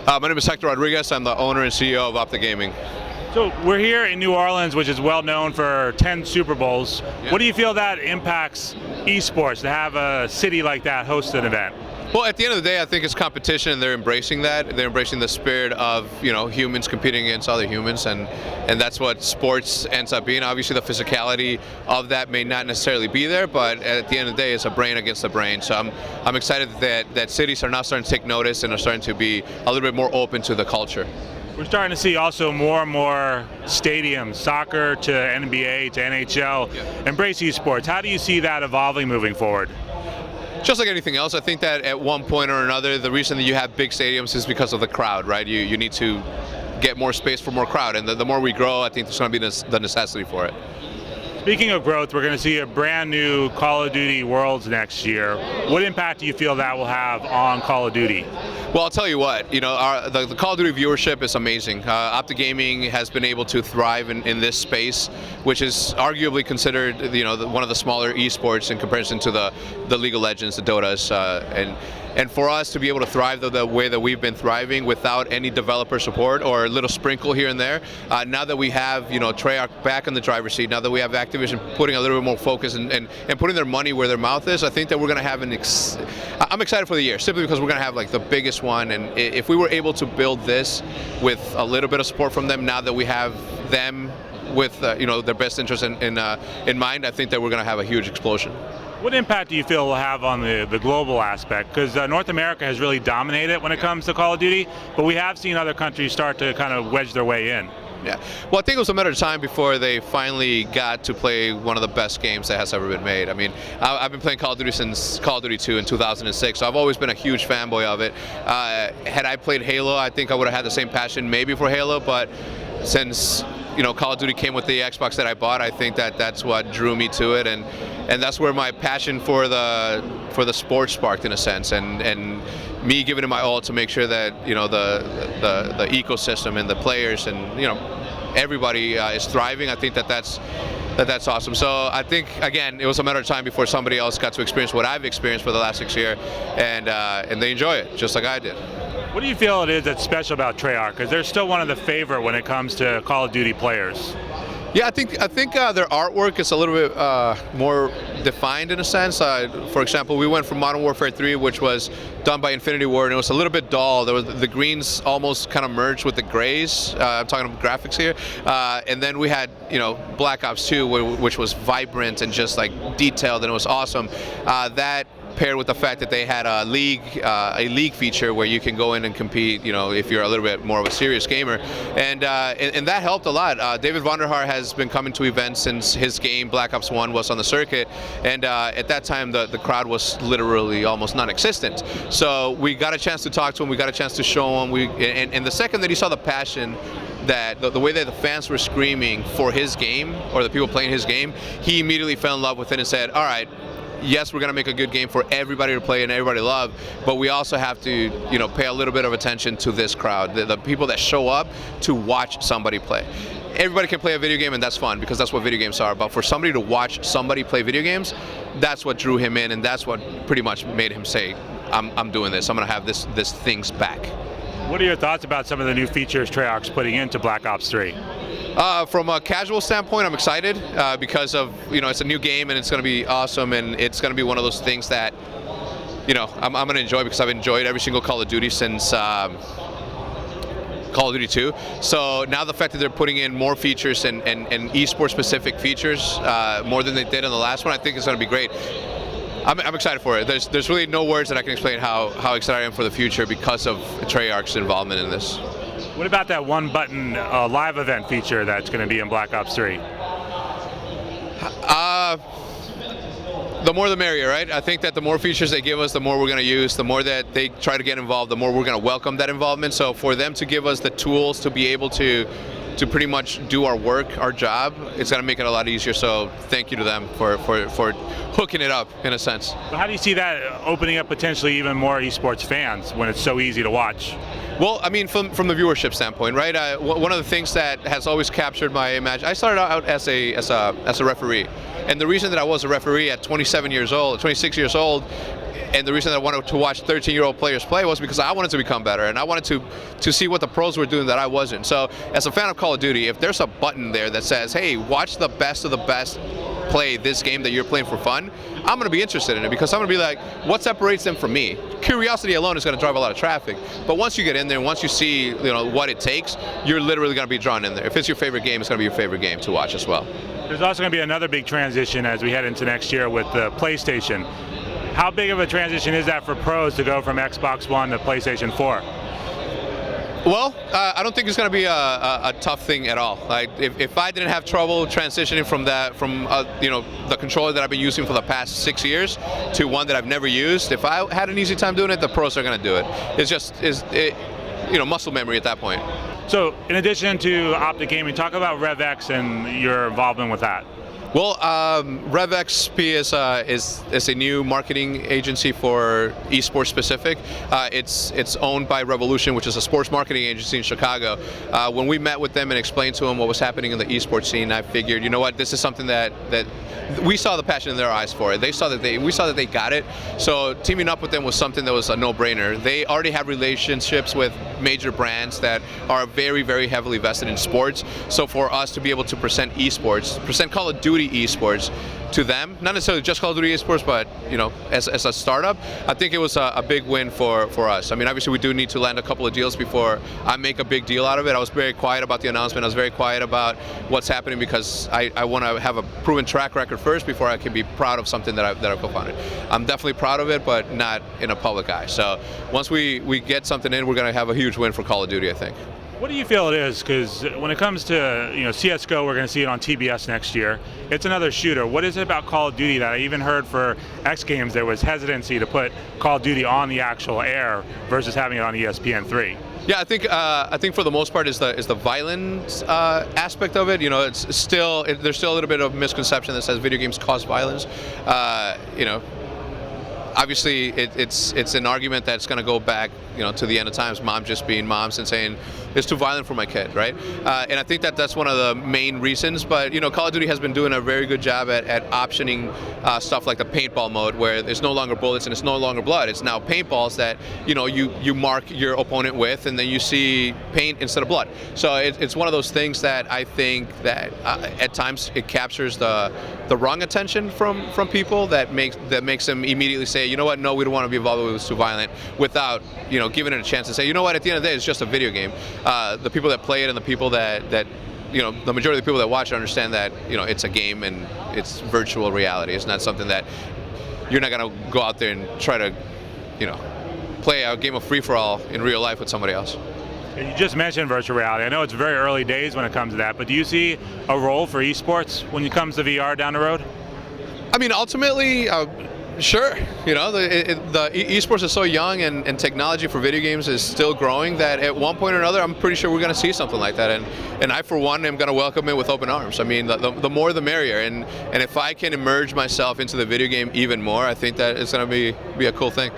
My name is Hector Rodriguez. I'm the owner and CEO of OpTicGaming. So we're here in New Orleans, which is well known for 10 Super Bowls. Yeah. What do you feel that impacts esports to have a city like that host an event? Well, at the end of the day, I think it's competition, and they're embracing that. They're embracing the spirit of humans competing against other humans, and that's what sports ends up being. Obviously, the physicality of that may not necessarily be there, but at the end of the day, it's a brain against a brain. So I'm excited that cities are now starting to take notice and are starting to be a little bit more open to the culture. We're starting to see also more and more stadiums, soccer to NBA to NHL, embrace esports. How do you see that evolving moving forward? Just like anything else, I think that at one point or another, the reason that you have big stadiums is because of the crowd, right? You need to get more space for more crowd, and the more we grow, I think there's going to be the necessity for it. Speaking of growth, we're going to see a brand new Call of Duty Worlds next year. What impact do you feel that will have on Call of Duty? Well, I'll tell you what, the Call of Duty viewership is amazing. OpTicGaming has been able to thrive in this space, which is arguably considered one of the smaller esports in comparison to the League of Legends, the Dotas, and for us to be able to thrive the way that we've been thriving without any developer support or a little sprinkle here and there, now that we have Treyarch back in the driver's seat, now that we have Activision putting a little bit more focus and putting their money where their mouth is, I think that we're going to have I'm excited for the year, simply because we're going to have like the biggest one, and if we were able to build this with a little bit of support from them, now that we have them with their best interest in mind, I think that we're going to have a huge explosion. What impact do you feel will have on the global aspect? Because North America has really dominated when it comes to Call of Duty, but we have seen other countries start to kind of wedge their way in. Yeah, well, I think it was a matter of time before they finally got to play one of the best games that has ever been made. I mean, I've been playing Call of Duty since Call of Duty 2 in 2006, so I've always been a huge fanboy of it. Had I played Halo, I think I would have had the same passion maybe for Halo, but since Call of Duty came with the Xbox that I bought, I think that's what drew me to it, and that's where my passion for the sport sparked, in a sense, and me giving it my all to make sure that the ecosystem and the players and everybody is thriving. I think that's awesome. So I think, again, it was a matter of time before somebody else got to experience what I've experienced for the last 6 years, and they enjoy it just like I did. What do you feel it is that's special about Treyarch? Because they're still one of the favorite when it comes to Call of Duty players. Yeah, I think their artwork is a little bit more defined in a sense. For example, we went from Modern Warfare 3, which was done by Infinity Ward, and it was a little bit dull. There was the greens almost kind of merged with the grays. I'm talking about graphics here. And then we had Black Ops 2, which was vibrant and just like detailed, and it was awesome. That paired with the fact that they had a league feature where you can go in and compete, if you're a little bit more of a serious gamer, and that helped a lot. David Vonderhaar has been coming to events since his game Black Ops 1 was on the circuit, and at that time the crowd was literally almost non-existent. So we got a chance to talk to him, we got a chance to show him, and the second that he saw the passion, that the way that the fans were screaming for his game, or the people playing his game, he immediately fell in love with it and said, all right, yes, we're going to make a good game for everybody to play and everybody to love, but we also have to, pay a little bit of attention to this crowd, the people that show up to watch somebody play. Everybody can play a video game, and that's fun because that's what video games are, but for somebody to watch somebody play video games, that's what drew him in, and that's what pretty much made him say, I'm doing this, I'm going to have this things back. What are your thoughts about some of the new features Treyarch's putting into Black Ops 3? From a casual standpoint, I'm excited because of it's a new game and it's going to be awesome, and it's going to be one of those things that I'm going to enjoy because I've enjoyed every single Call of Duty since Call of Duty 2. So now the fact that they're putting in more features and esports specific features more than they did in the last one, I think is going to be great. I'm excited for it. There's really no words that I can explain how excited I am for the future because of Treyarch's involvement in this. What about that one button live event feature that's going to be in Black Ops 3? The more the merrier, right? I think that the more features they give us, the more we're going to use. The more that they try to get involved, the more we're going to welcome that involvement. So for them to give us the tools to be able to pretty much do our work, our job, it's going to make it a lot easier. So thank you to them for hooking it up, in a sense. So how do you see that opening up potentially even more esports fans when it's so easy to watch? Well, I mean, from the viewership standpoint, right? One of the things that has always captured my imagination, I started out as a referee, And the reason that I was a referee at 27 years old, 26 years old, and the reason that I wanted to watch 13-year-old players play was because I wanted to become better, and I wanted to see what the pros were doing that I wasn't. So as a fan of Call of Duty, if there's a button there that says, hey, watch the best of the best play this game that you're playing for fun, I'm going to be interested in it, because I'm going to be like, what separates them from me? Curiosity alone is going to drive a lot of traffic, but once you get in there, once you see what it takes, you're literally going to be drawn in there. If it's your favorite game, it's going to be your favorite game to watch as well. There's also going to be another big transition as we head into next year with the PlayStation. How big of a transition is that for pros to go from Xbox One to PlayStation 4? Well, I don't think it's going to be a tough thing at all. Like, if I didn't have trouble transitioning from the controller that I've been using for the past 6 years to one that I've never used, if I had an easy time doing it, the pros are going to do it. It's just muscle memory at that point. So, in addition to OpTicGaming, talk about RevXP and your involvement with that. Well, RevXP is a new marketing agency for esports specific. It's owned by Revolution, which is a sports marketing agency in Chicago. When we met with them and explained to them what was happening in the esports scene, I figured, you know what, this is something that we saw the passion in their eyes for it. We saw that they got it. So teaming up with them was something that was a no-brainer. They already have relationships with major brands that are very, very heavily vested in sports. So for us to be able to present esports, present Call of Duty esports to them, not necessarily just Call of Duty esports, but as a startup, I think it was a big win for us. I mean, obviously we do need to land a couple of deals before I make a big deal out of it. I was very quiet about the announcement. I was very quiet about what's happening, because I want to have a proven track record first before I can be proud of something that I've co-founded. I'm definitely proud of it, but not in a public eye. So once we get something in, we're going to have a huge win for Call of Duty, I think. What do you feel it is? Because when it comes to CS:GO, we're going to see it on TBS next year. It's another shooter. What is it about Call of Duty that I even heard for X Games there was hesitancy to put Call of Duty on the actual air versus having it on ESPN3? Yeah, I think for the most part is the violence aspect of it. It's still there's still a little bit of misconception that says video games cause violence. Obviously, it's an argument that's going to go back, to the end of times. Mom just being moms and saying it's too violent for my kid, right? And I think that's one of the main reasons. But Call of Duty has been doing a very good job at optioning stuff like the paintball mode, where there's no longer bullets and it's no longer blood. It's now paintballs that you mark your opponent with, and then you see paint instead of blood. So it's one of those things that I think that at times it captures the wrong attention from people that makes them immediately say, you know what, no, we don't want to be involved with, it's too violent, without giving it a chance to say, you know what, at the end of the day, it's just a video game. The people that play it and the people that the majority of the people that watch it understand that it's a game and it's virtual reality. It's not something that you're not going to go out there and try to play a game of free-for-all in real life with somebody else. You just mentioned virtual reality. I know it's very early days when it comes to that, but do you see a role for esports when it comes to VR down the road? I mean, ultimately, sure. The esports is so young, and technology for video games is still growing, that at one point or another, I'm pretty sure we're going to see something like that. And I, for one, am going to welcome it with open arms. I mean, the more the merrier. And if I can immerse myself into the video game even more, I think that it's going to be a cool thing.